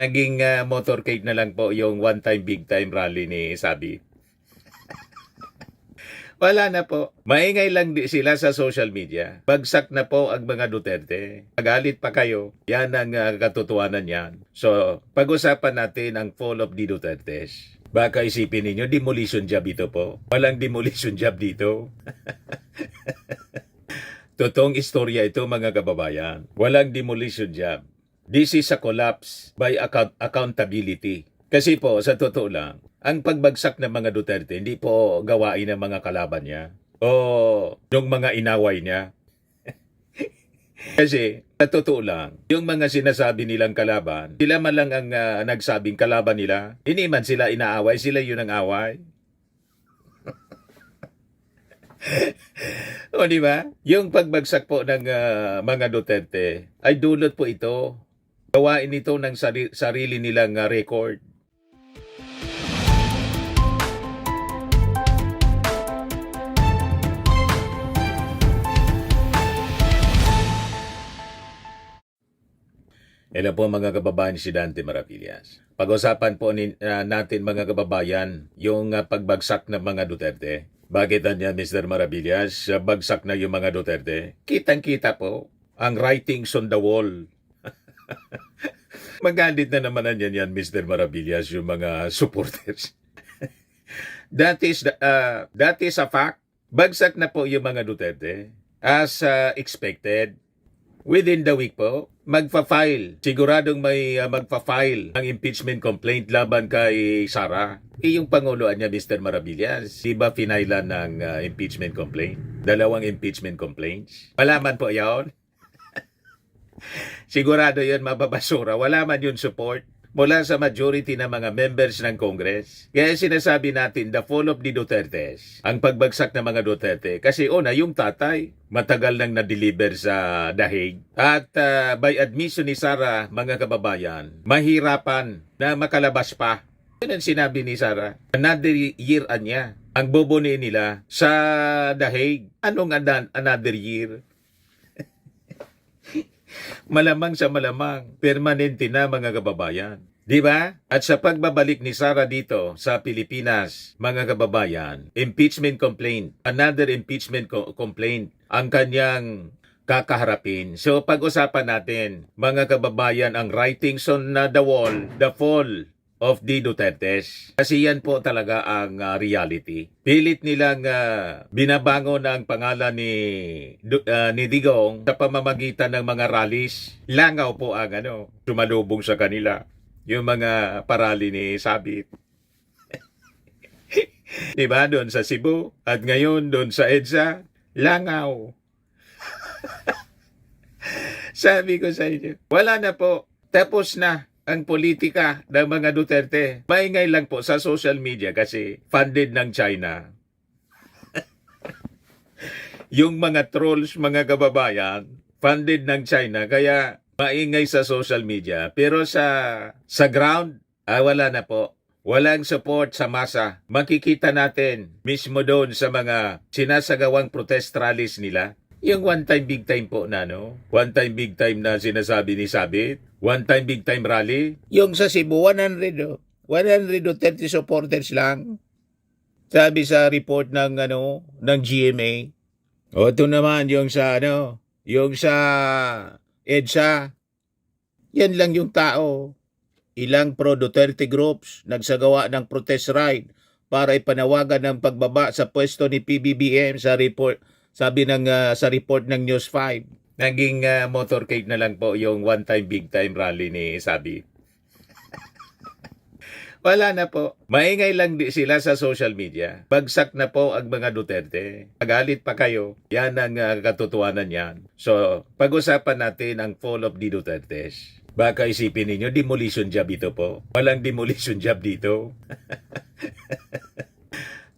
Naging motorcade na lang po yung one time big time rally ni Sabi. Wala na po. Maingay lang sila sa social media. Bagsak na po ang mga Duterte. Magalit pa kayo. Yan ang katotohanan yan. So, pag-usapan natin ang fall of the Dutertes. Baka isipin ninyo, demolition job ito po. Walang demolition job dito. Totoong istorya ito mga kababayan. Walang demolition job. This is a collapse by accountability. Kasi po, sa totoo lang, ang pagbagsak ng mga Duterte, hindi po gawain ng mga kalaban niya o yung mga inaway niya. Kasi, sa totoo lang, yung mga sinasabi nilang kalaban, sila man lang ang nagsabing kalaban nila. Hindi man sila inaaway, sila yun ang away. O di ba? Yung pagbagsak po ng mga Duterte ay dulot po ito. Gawain ito ng sarili nilang record. Hello po mga kababayan, si Dante Maravillas. Pag-usapan po natin mga kababayan yung pagbagsak ng mga Duterte. Bakit niya Mr. Maravillas, bagsak na yung mga Duterte? Kitang-kita po ang writings on the wall. Magalit na naman yan Mr. Maravillas, yung mga supporters. That is a fact. Bagsak na po yung mga Duterte as expected. Within the week po, magpa-file. Siguradong may magpa-file ng impeachment complaint laban kay Sara. Yung panguloan niya, Mr. Maravillas, di ba finailan ng impeachment complaint? 2 impeachment complaints. Malaman po yon. Sigurado yun mababasura. Wala man yun support mula sa majority ng mga members ng Congress. Kaya sinasabi natin, the fall of the Dutertes, ang pagbagsak ng mga Duterte. Kasi una, yung tatay, matagal nang na-deliver sa Dahig. At by admission ni Sara, mga kababayan, mahirapan na makalabas pa. Yun ang sinabi ni Sara. Another year niya. Ang bobonin nila sa Dahig. Anong another year? Malamang sa malamang, permanente na mga kababayan. Di ba? At sa pagbabalik ni Sara dito sa Pilipinas, mga kababayan, impeachment complaint, another impeachment complaint ang kanyang kakaharapin. So pag-usapan natin, mga kababayan, ang writings on the wall, the fall of the Dutertes. Kasi yan po talaga ang reality. Pilit nilang binabangon ang pangalan ni Digong sa pamamagitan ng mga rallies. Langaw po ang sumalubong sa kanila. Yung mga parali ni Sabit. Diba? Doon sa Cebu. At ngayon doon sa EDSA. Langaw. Sabi ko sa inyo, wala na po. Tapos na ang politika ng mga Duterte. Maingay lang po sa social media kasi funded ng China. Yung mga trolls, mga kababayan, funded ng China, kaya maingay sa social media. Pero sa ground, wala na po. Walang support sa masa. Makikita natin mismo doon sa mga sinasagawang protest rallies nila. Yung one time big time po na one time big time na sinasabi ni Sabit, one time big time rally. Yung sa Cebu, 130 supporters lang. Sabi sa report ng ng GMA. O ito naman yung sa yung sa EDSA. Yan lang yung tao. Ilang pro-Duterte groups nagsagawa ng protest ride para ipanawagan ng pagbaba sa pwesto ni PBBM sa report. Sabi sa report ng News 5, naging motorcade na lang po yung one time big time rally ni Sabi. Wala na po. Maingay lang sila sa social media. Bagsak na po ang mga Duterte. Magalit pa kayo. Yan ang katotohanan yan. So, pag-usapan natin ang fall of the Dutertes. Baka isipin ninyo, demolition job ito po. Walang demolition job dito.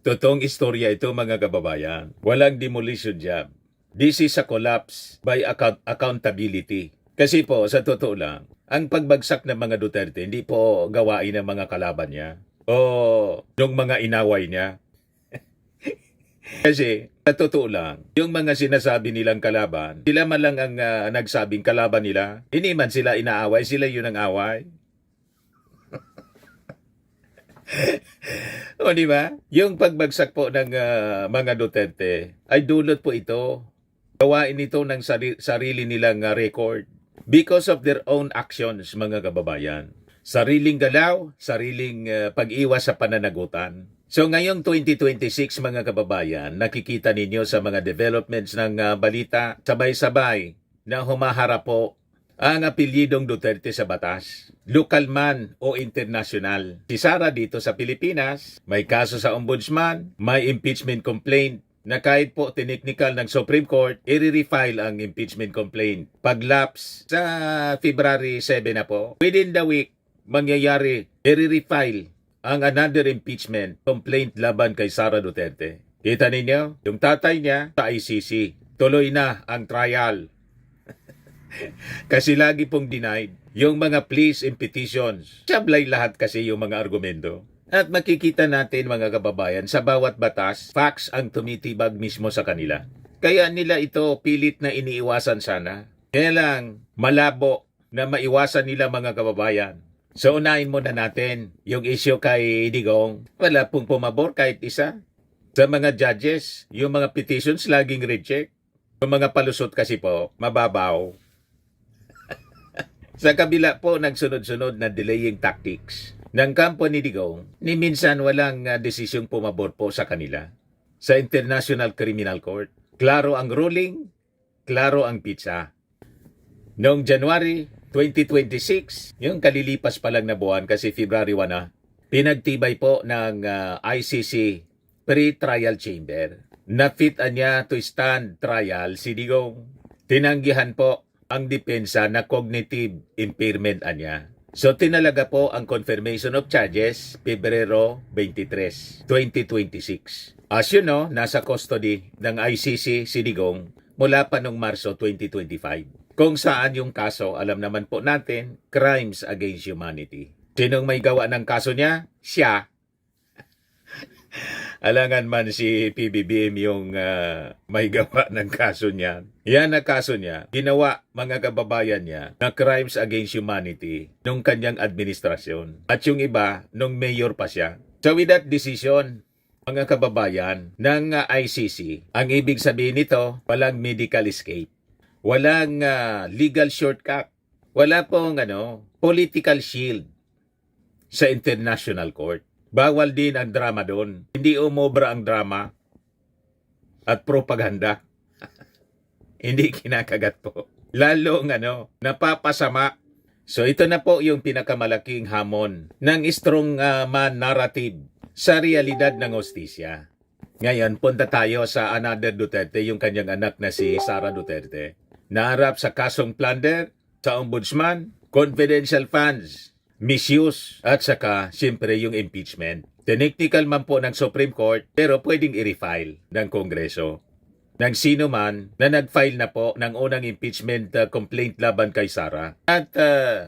Totoong istorya ito mga kababayan. Walang demolition job. This is a collapse by accountability. Kasi po, sa totoo lang, ang pagbagsak ng mga Duterte, hindi po gawain ng mga kalaban niya o yung mga inaway niya. Kasi, sa totoo lang, yung mga sinasabi nilang kalaban, sila man lang ang nagsabing kalaban nila. Hindi man sila inaaway, sila yun ang away. O di ba? Yung pagbagsak po ng mga Duterte ay dulot po ito. Gawain ito ng sarili nilang record because of their own actions, mga kababayan. Sariling galaw, sariling pag-iwas sa pananagutan. So ngayong 2026, mga kababayan, nakikita ninyo sa mga developments ng balita, sabay-sabay na humaharap po ang apelyidong Duterte sa batas. Lokal man o international. Si Sara dito sa Pilipinas, may kaso sa ombudsman, may impeachment complaint na kahit po tiniknikal ng Supreme Court, i-refile ang impeachment complaint. Pag-lapse sa February 7 na po, within the week, mangyayari, i-refile ang another impeachment complaint laban kay Sara Duterte. Kita ninyo, yung tatay niya sa ICC, tuloy na ang trial. Kasi lagi pong denied yung mga pleas and petitions. Sablay lahat kasi yung mga argumento. At makikita natin, mga kababayan, sa bawat batas, facts ang tumitibag mismo sa kanila. Kaya nila ito pilit na iniiwasan sana. Kaya lang, malabo na maiwasan nila, mga kababayan. So unahin muna natin yung issue kay Digong. Wala pong pumabor kahit isa. Sa mga judges, yung mga petitions laging reject. Yung mga palusot kasi po, mababaw. Sa kabila po ng sunod-sunod na delaying tactics ng kampo ni Digong, ni minsan walang desisyong pumabor po sa kanila. Sa International Criminal Court, klaro ang ruling, klaro ang pizza. Noong January 2026, yung kalilipas pa lang na buwan kasi February 1 na, pinagtibay po ng ICC pre-trial chamber. Na-fitan niya to stand trial si Digong. Tinanggihan po ang depensa na cognitive impairment niya. So tinalaga po ang confirmation of charges Pebrero 23, 2026. As you know, nasa custody ng ICC si Digong mula pa noong Marso 2025. Kung saan yung kaso, alam naman po natin, crimes against humanity. Sinong may gawa ng kaso niya? Siya. Alangan man si PBBM yung may gawa ng kaso niya. Yan na kaso niya, ginawa, mga kababayan niya, na crimes against humanity nung kanyang administrasyon. At yung iba, nung mayor pa siya. So with that decision, mga kababayan, ng ICC, ang ibig sabihin nito, walang medical escape. Walang legal shortcut. Wala pong political shield sa international court. Bawal din ang drama doon. Hindi umobra ang drama at propaganda. Hindi kinakagat po. Lalong napapasama. So ito na po yung pinakamalaking hamon ng strong man narrative sa realidad ng hostisya. Ngayon, punta tayo sa another Duterte, yung kanyang anak na si Sara Duterte. Naharap sa kasong plunder sa ombudsman, confidential funds, misuse, at saka siyempre yung impeachment. Technical man po ng Supreme Court pero pwedeng i-refile ng Kongreso. Ng sino man na nag-file na po ng unang impeachment complaint laban kay Sara. At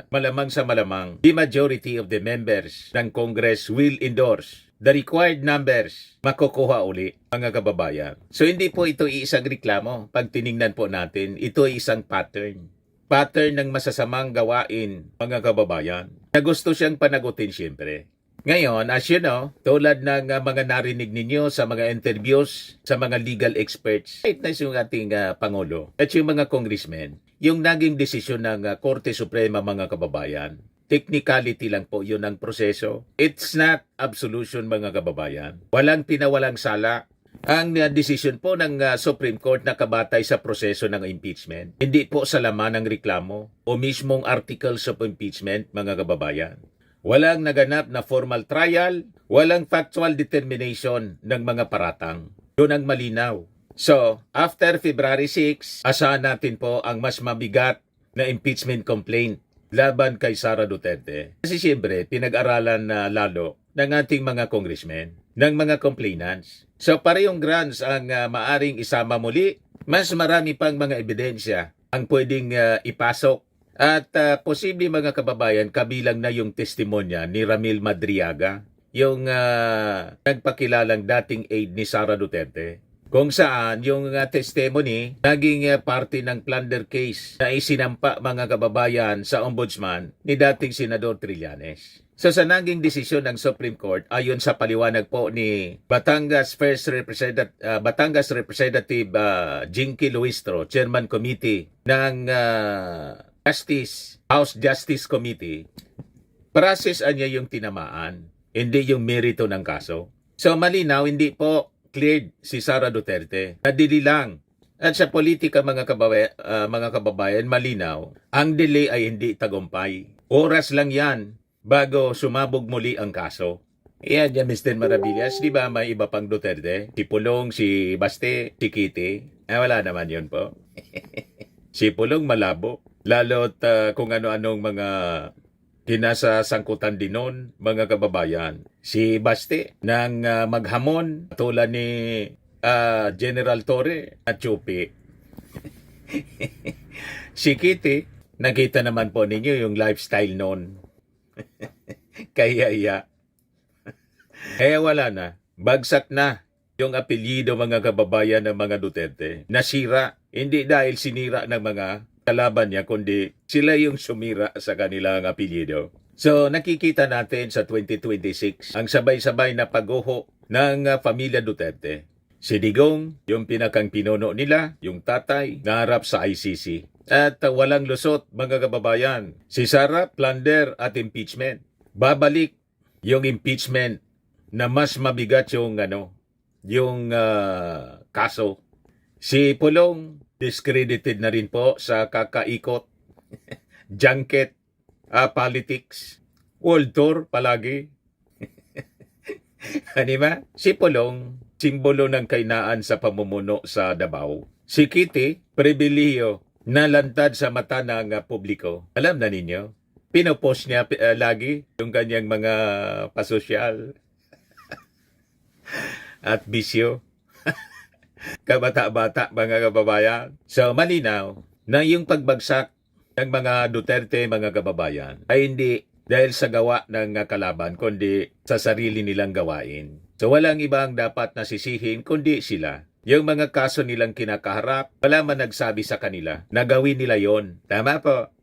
malamang sa malamang, the majority of the members ng Congress will endorse the required numbers, makukuha uli, mga kababayan. So hindi po ito isang reklamo. Pag tiningnan po natin, ito ay isang pattern. Pattern ng masasamang gawain, mga kababayan, na gusto siyang panagutin siyempre. Ngayon, as you know, tulad ng mga narinig ninyo sa mga interviews sa mga legal experts, kahit na yung ating Pangulo at yung mga congressmen, yung naging desisyon ng Korte Suprema, mga kababayan, technicality lang po yun ang proseso. It's not absolution, mga kababayan. Walang pinawalang sala ang desisyon po ng Supreme Court na kabatay sa proseso ng impeachment. Hindi po sa laman ng reklamo o mismong articles of impeachment, mga kababayan. Walang naganap na formal trial, walang factual determination ng mga paratang. Yun ang malinaw. So, after February 6, asahan natin po ang mas mabigat na impeachment complaint laban kay Sara Duterte. Kasi siyempre, pinag-aralan na lalo ng ating mga congressmen, ng mga complainants. So parehong grounds ang maaring isama muli. Mas marami pang mga ebidensya ang pwedeng ipasok. At posible, mga kababayan, kabilang na yung testimonya ni Ramil Madriaga, yung nagpakilalang dating aide ni Sara Duterte. kung saan yung testimony naging parte ng plunder case na isinampa mga kababayan sa ombudsman ni dating Senador Trillanes. So sa naging desisyon ng Supreme Court ayon sa paliwanag po ni Batangas Representative Jinky Luistro, Chairman Committee ng House Justice Committee, process niya yung tinamaan, hindi yung merito ng kaso. So malinaw, hindi po cleared si Sara Duterte. Nadili lang. At sa politika mga kababayan, malinaw, ang delay ay hindi tagumpay. Oras lang yan bago sumabog muli ang kaso. Yan yan, Mr. Maravillas. Di ba may iba pang Duterte? Si Pulong, si Baste, si Kitty. Wala naman yun po. Si Pulong malabo. Lalo't kung ano-anong mga kinasasangkutan din nun, mga kababayan. Si Baste nang maghamon tulad ni General Torre at Chupi. Si Kitty, nakita naman po ninyo yung lifestyle noon. Kaya wala na. Bagsak na yung apelyido mga kababayan ng mga Duterte. Nasira. Hindi dahil sinira ng mga kalaban niya, kundi sila yung sumira sa kanilang apelyido. So nakikita natin sa 2026 ang sabay-sabay na pagguho ng pamilya Duterte. Si Digong, yung pinakang pinuno nila, yung tatay, naharap sa ICC. At walang lusot mga kababayan. Si Sara, plunder at impeachment. Babalik yung impeachment na mas mabigat yung kaso. Si Pulong, discredited na rin po sa kakaikot, junket, politics, world tour palagi. Diba? Si Pulong, simbolo ng kainaan sa pamumuno sa Davao. Si Kitty, pribilihiyo na lantad sa mata ng publiko. Alam na ninyo, pinopost niya lagi yung kanyang mga pasosyal at bisyo. Kabata-bata mga kababayan. So malinaw na yung pagbagsak ng mga Duterte mga kababayan ay hindi dahil sa gawa ng kalaban kundi sa sarili nilang gawain. So walang ibang dapat nasisihin kundi sila. Yung mga kaso nilang kinakaharap, wala man nagsabi sa kanila na gawin nila yon. Tama po.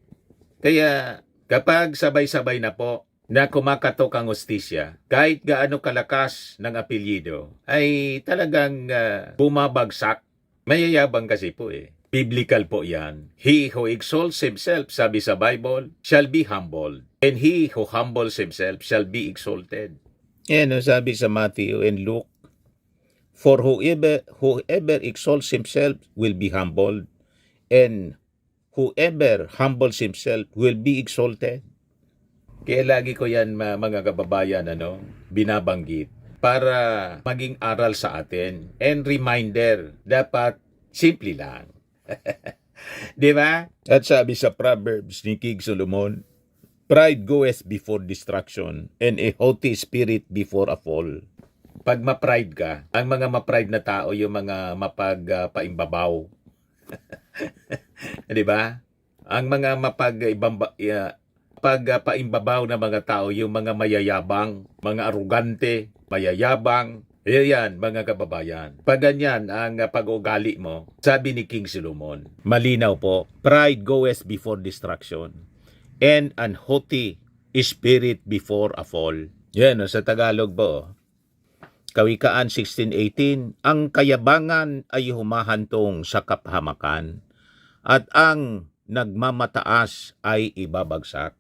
Kaya kapag sabay-sabay na po na kumakatok ang hustisya, kahit gaano kalakas ng apelyido, ay talagang bumabagsak. Mayayabang kasi po eh. Biblical po yan. He who exalts himself, sabi sa Bible, shall be humbled. And he who humbles himself shall be exalted. Yan sabi sa Matthew and Luke. For whoever exalts himself will be humbled, and whoever humbles himself will be exalted. Kaya lagi ko yan mga kababayan binabanggit para maging aral sa atin and reminder, dapat simple lang. Di ba? At sabi sa Proverbs ni King Solomon, pride goeth before destruction and a haughty spirit before a fall. Pag ma-pride ka, ang mga ma-pride na tao yung mga mapagpaimbabaw. Di ba? Ang mga pagpaimbabaw na mga tao, yung mga mayayabang, mga arugante, mayayabang, yan mga kababayan. Pag ganyan ang pag-ugali mo, sabi ni King Solomon, malinaw po, pride goeth before destruction, and an haughty spirit before a fall. Yan sa Tagalog po. Kawikaan 16:18, ang kayabangan ay humahantong sa kapahamakan, at ang nagmamataas ay ibabagsak.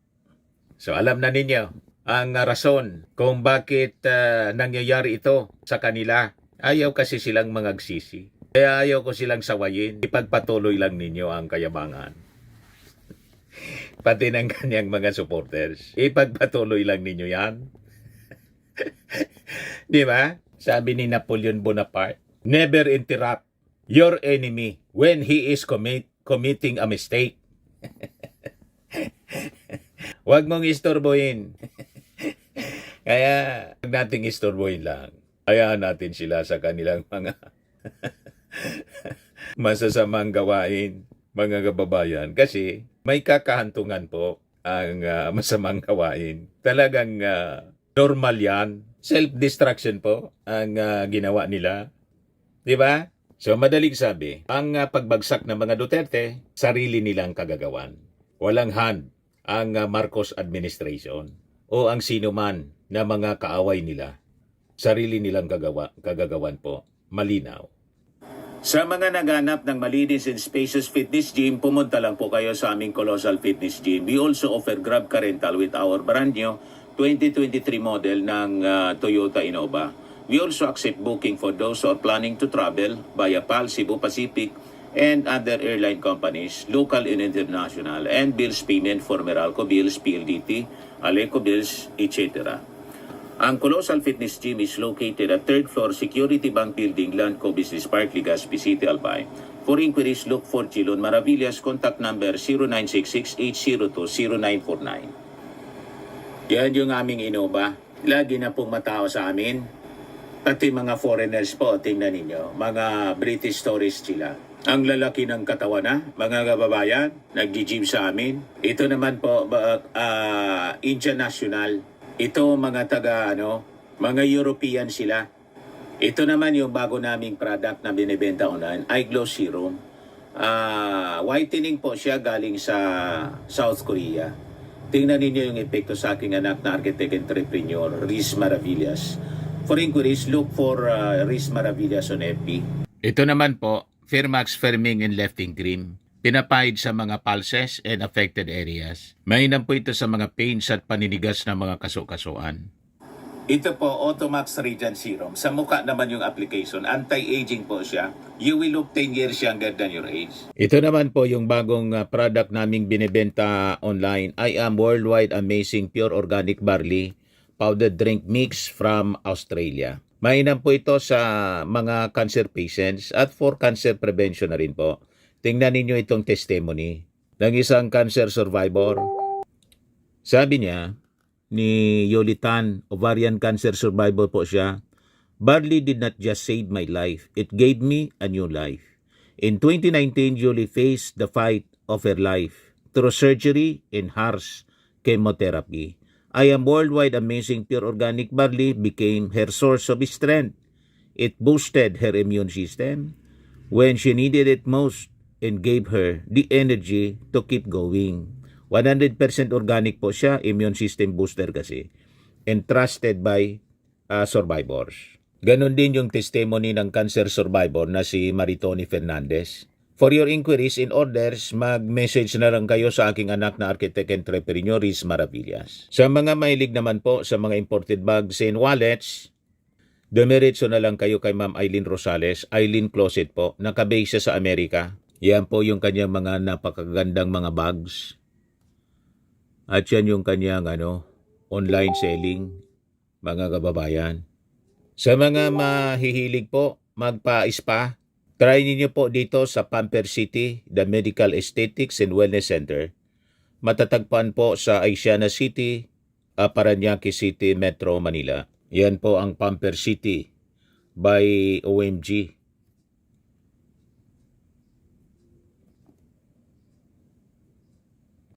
So alam na ninyo ang rason kung bakit nangyayari ito sa kanila. Ayaw kasi silang mangagsisi. Kaya ayaw ko silang sawayin. Ipagpatuloy lang ninyo ang kayabangan. Pati ng kanyang mga supporters. Ipagpatuloy lang ninyo yan. Di ba? Sabi ni Napoleon Bonaparte, never interrupt your enemy when he is committing a mistake. Huwag mong istorbohin. Kaya, huwag nating istorbohin lang. Hayaan natin sila sa kanilang mga masasamang gawain, mga kababayan. Kasi, may kakahantungan po ang masamang gawain. Talagang normal yan. Self-destruction po ang ginawa nila. Di ba? So madaling sabi, ang pagbagsak ng mga Duterte, sarili nilang kagagawan. Walang hand ang Marcos administration o ang sino man na mga kaaway nila. Sarili nilang kagagawan po. Malinaw. Sa mga naghanap ng malinis and spacious fitness gym, pumunta lang po kayo sa aming Colossal Fitness Gym. We also offer Grab Car Rental with our brand new 2023 model ng Toyota Innova. We also accept booking for those who are planning to travel via PAL, Cebu Pacific, and other airline companies, local and international, and bills payment for Meralco Bills, PLDT, Aleco Bills, etc. Ang Colossal Fitness Gym is located at 3rd floor Security Bank Building, Landco Business Park, Legazpi City, Albay. For inquiries, look for Chilon Maravillas. Contact number 0966-802-0949. Yan yung aming Innova. Lagi na pong matao sa amin. Pati mga foreigners po, tingnan ninyo. Mga British tourists sila. Ang lalaki ng katawan na, mga kababayan, nag-gym sa amin. Ito naman po, Indian National. Ito mga mga European sila. Ito naman yung bago naming product na binibenta online, Eye Glow Serum. Whitening po siya galing sa South Korea. Tingnan ninyo yung epekto sa aking anak na architect entrepreneur, Riz Maravillas. For inquiries, look for Riz Maravillas on FB. Ito naman po, Firmax Firming and Lifting Cream. Pinapahid sa mga pulses and affected areas. Mainam po ito sa mga pains at paninigas ng mga kaso-kasuan. Ito po, Automax Radiant Serum. Sa mukha naman yung application. Anti-aging po siya. You will look 10 years younger than your age. Ito naman po yung bagong product naming binibenta online. I am Worldwide Amazing Pure Organic Barley Powdered Drink Mix from Australia. Mainam po ito sa mga cancer patients at for cancer prevention na rin po. Tingnan ninyo itong testimony ng isang cancer survivor. Sabi niya, ni Yolitan, ovarian cancer survivor po siya, barley did not just save my life, it gave me a new life. In 2019, Yoli faced the fight of her life through surgery and harsh chemotherapy. I am Worldwide Amazing Pure Organic Barley became her source of strength. It boosted her immune system when she needed it most and gave her the energy to keep going. 100% organic po siya, immune system booster kasi, and trusted by survivors. Ganon din yung testimony ng cancer survivor na si Maritoni Fernandez. For your inquiries and orders, mag-message na lang kayo sa aking anak na architect entrepreneur, Riz Maravillas. Sa mga mahilig naman po sa mga imported bags and wallets, dumiretso na lang kayo kay Ma'am Eileen Rosales, Eileen Closet po, nakabase sa Amerika. Yan po yung kanyang mga napakagandang mga bags. At yan yung kanyang online selling, mga kababayan. Sa mga mahihilig po, magpa-spa, try niyo po dito sa Pamper City, the Medical Aesthetics and Wellness Center. Matatagpuan po sa Asiana City, Parañaque City, Metro Manila. Yan po ang Pamper City by OMG.